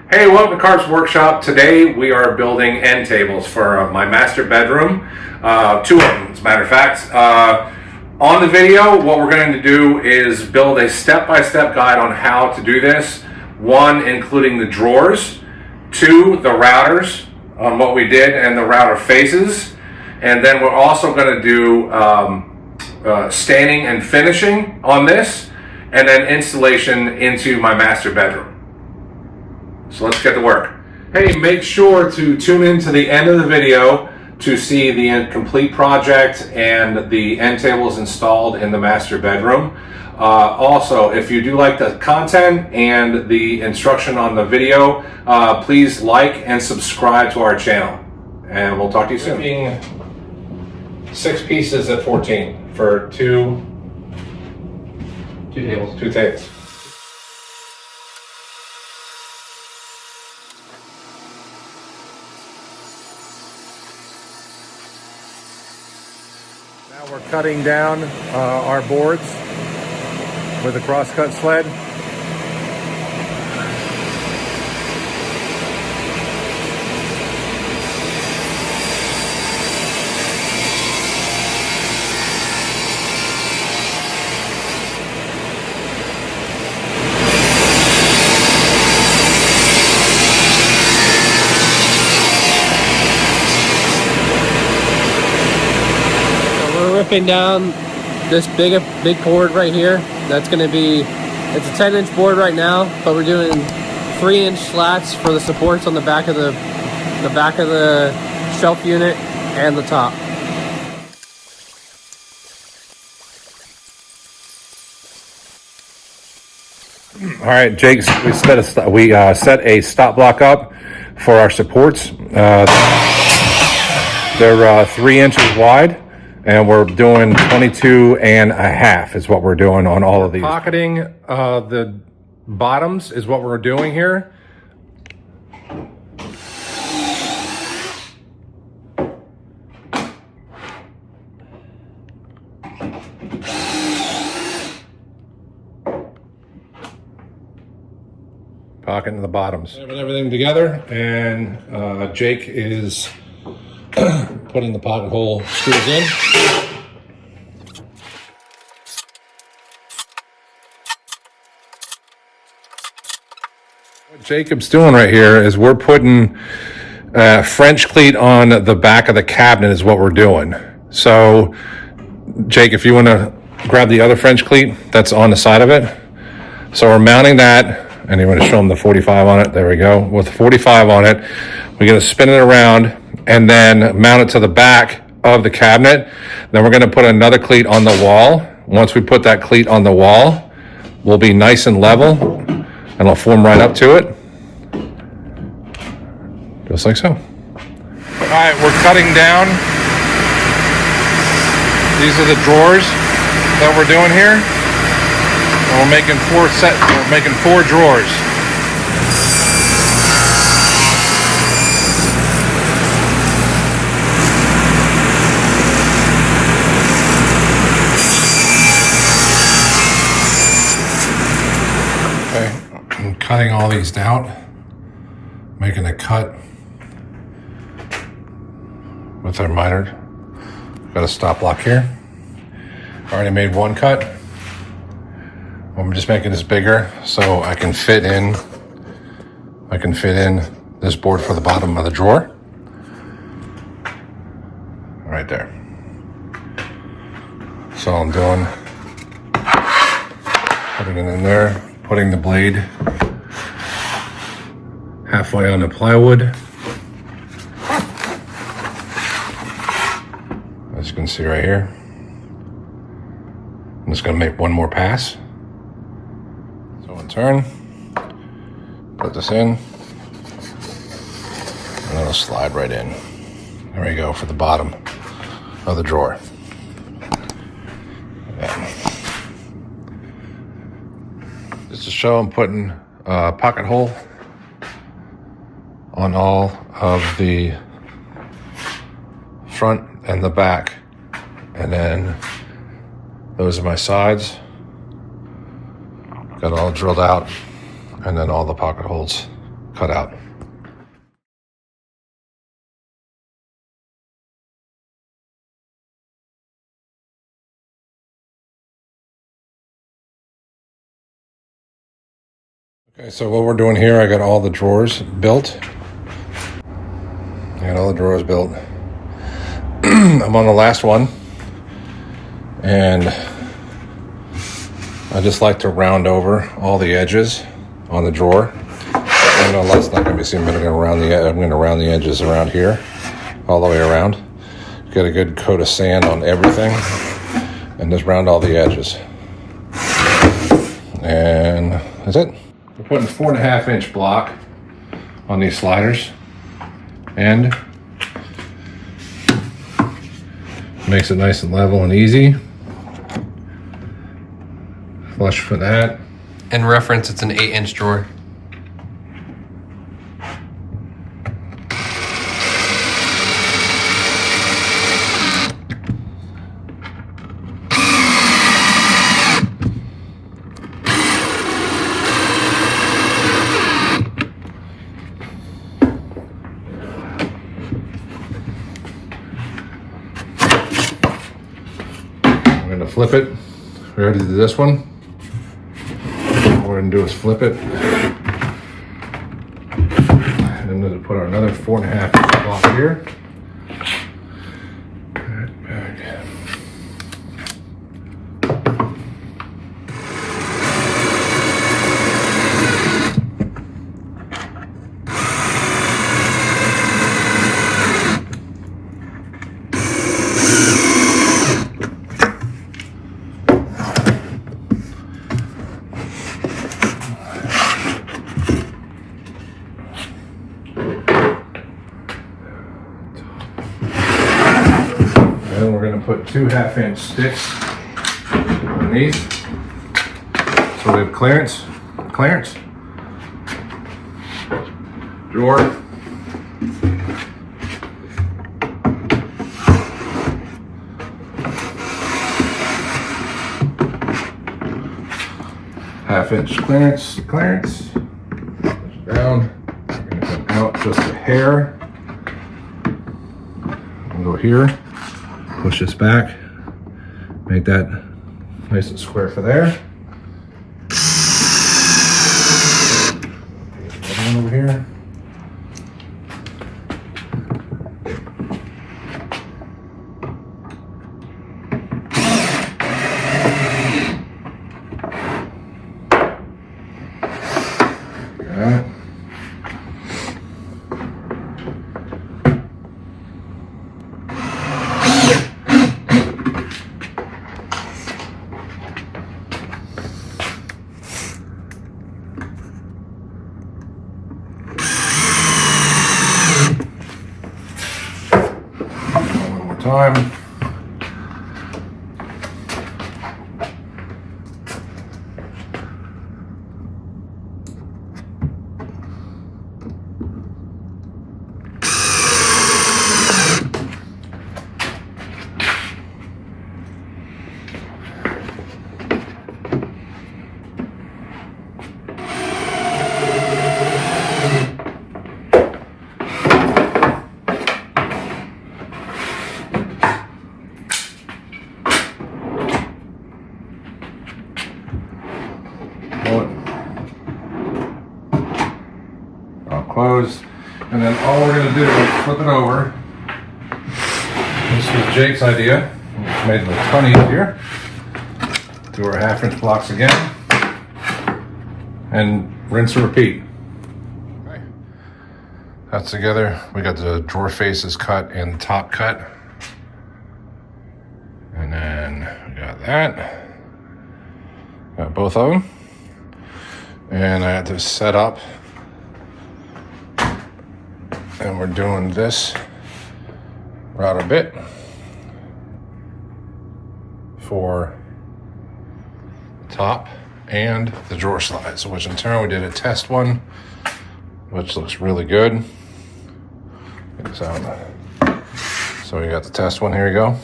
Hey, welcome to Carp's Workshop. Today we are building end tables for my master bedroom. Two of them, as a matter of fact. On the video, what we're going to do is build a step-by-step guide on how to do this. One, including the drawers. Two, the routers, on what we did and the router faces. And then we're also going to do staining and finishing on this, and then installation into my master bedroom. So let's get to work. Hey, make sure to tune in to the end of the video to see the complete project and the end tables installed in the master bedroom. Also, if you do like the content and the instruction on the video, please like and subscribe to our channel. And we'll talk to you soon. 6 pieces at 14 for two tables. Now we're cutting down our boards with a crosscut sled. Ripping down this big board right here. That's going to be, it's a 10-inch board right now, but we're doing 3-inch slats for the supports on the back of the shelf unit and the top. All right, Jake, we set a stop block up for our supports. They're 3 inches wide. And we're doing 22.5 is what we're doing on all of these. Pocketing the bottoms is what we're doing here. Pocketing the bottoms. Having everything together, and Jake is putting the pocket hole screws in. What Jacob's doing right here is we're putting French cleat on the back of the cabinet is what we're doing. So, Jake, if you want to grab the other French cleat that's on the side of it. So we're mounting that, and you want to show them the 45 on it. There we go. With 45 on it, we're going to spin it around and then mount it to the back of the cabinet. Then we're going to put another cleat on the wall. Once we put that cleat on the wall, we'll be nice and level, and it'll form right up to it. Just like so. All right, we're cutting down. These are the drawers that we're doing here. And we're making 4 drawers. I'm cutting all these out, making a cut with our miter. Got a stop block here. Already made one cut. I'm just making this bigger so I can fit in this board for the bottom of the drawer. Right there. So I'm doing, putting it in there. Putting the blade halfway on the plywood. As you can see right here. I'm just going to make one more pass. So in turn, put this in, and it'll slide right in. There we go for the bottom of the drawer. Just to show, I'm putting a pocket hole on all of the front and the back, and then those are my sides. Got it all drilled out, and then all the pocket holes cut out. Okay, so what we're doing here, I got all the drawers built. I'm on the last one, and I just like to round over all the edges on the drawer. I know that's not going to be seen, but I'm going to round the edges around here, all the way around. Get a good coat of sand on everything, and just round all the edges. And that's it. We're putting a 4.5-inch block on these sliders, and makes it nice and level and easy. Flush for that. In reference, it's an 8-inch drawer. I'm going to flip it. We already did this one. What we're going to do is flip it. And then we'll put another 4.5-inch block here. Back. And we're going to put 2 half-inch sticks underneath. So we have clearance, drawer, half-inch clearance, push it down. We're going to come out just a hair. We'll go here. Push this back, make that nice and square for there. Another one over here. Okay. Time. I'll close, and then all we're going to do is flip it over. This was Jake's idea, which made it a ton easier. Do our half-inch blocks again, and rinse and repeat. Okay. That's together. We got the drawer faces cut and the top cut. And then we got that. Got both of them. And I had to set up. And we're doing this router bit for top and the drawer slides, which in turn we did a test one, which looks really good. So we got the test one, here you go.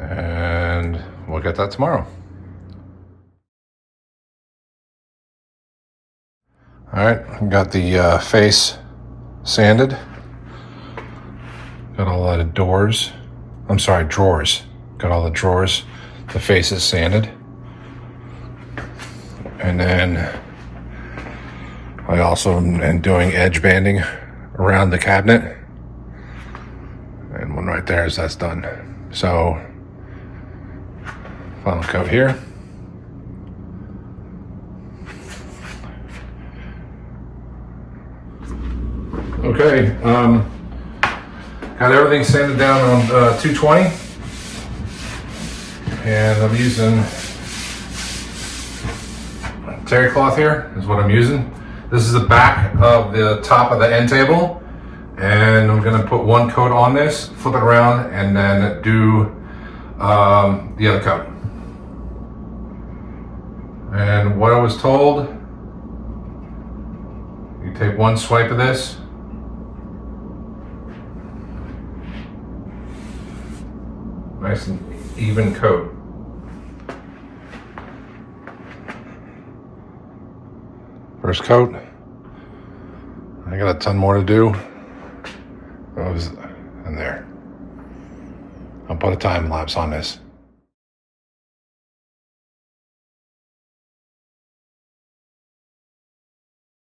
And we'll get that tomorrow. All right, I've got the face sanded. Got all the doors. I'm sorry, drawers. Got all the drawers. The face is sanded. And then I also am doing edge banding around the cabinet. And one right there is that's done. So, final coat here. Okay, got everything sanded down on 220. And I'm using terry cloth here is what I'm using. This is the back of the top of the end table. And I'm gonna put one coat on this, flip it around, and then do the other coat. And what I was told, you take one swipe of this, nice and even coat. First coat. I got a ton more to do. That was in there. I'll put a time lapse on this.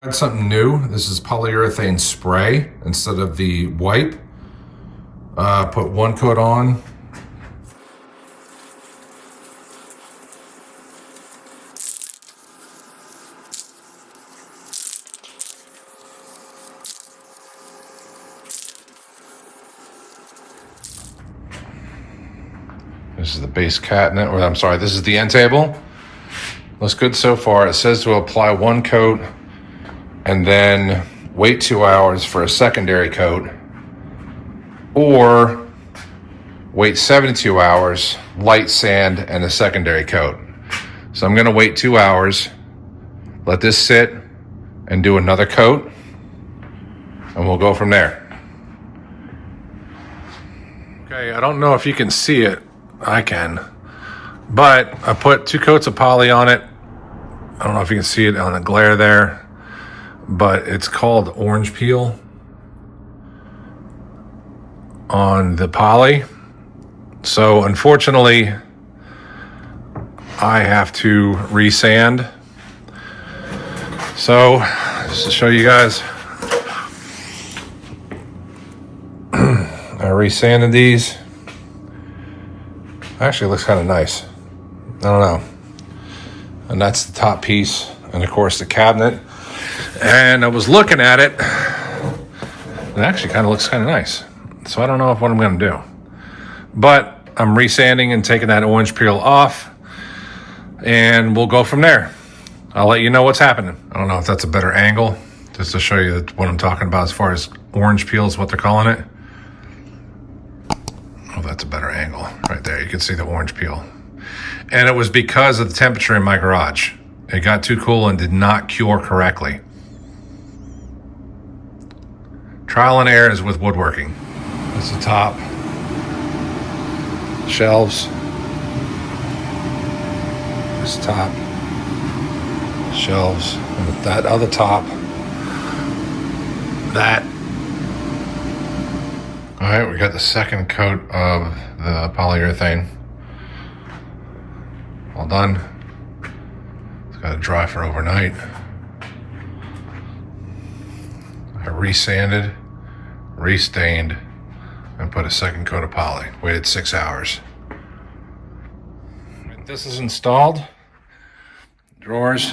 Tried something new. This is polyurethane spray instead of the wipe. Put one coat on. This is the base cabinet, or I'm sorry, this is the end table. Looks good so far. It says to apply one coat and then wait 2 hours for a secondary coat, or wait 72 hours, light sand, and a secondary coat. So I'm gonna wait 2 hours, let this sit, and do another coat, and we'll go from there. Okay, I don't know if you can see it. I can, but I put 2 coats of poly on it. I don't know if you can see it on the glare there, but it's called orange peel on the poly. So unfortunately, I have to resand. So just to show you guys, I resanded these. Actually, it looks kind of nice. I don't know. And that's the top piece, and of course the cabinet. And I was looking at it. It actually kind of looks kind of nice. So I don't know what I'm going to do. But I'm resanding and taking that orange peel off, and we'll go from there. I'll let you know what's happening. I don't know if that's a better angle, just to show you what I'm talking about as far as orange peel is what they're calling it. Oh, that's a better angle right there. You can see the orange peel. And it was because of the temperature in my garage. It got too cool and did not cure correctly. Trial and error is with woodworking. That's the top. Shelves. This top. Shelves. And that other top. That. All right, we got the second coat of the polyurethane. All done. It's got to dry for overnight. I resanded, restained, and put a second coat of poly. Waited 6 hours. This is installed. Drawers.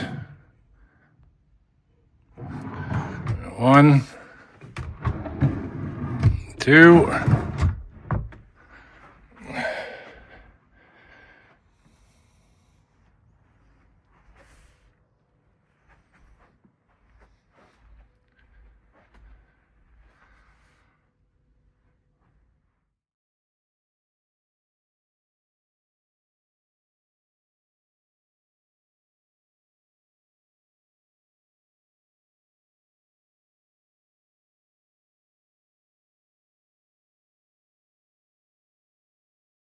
1, 2.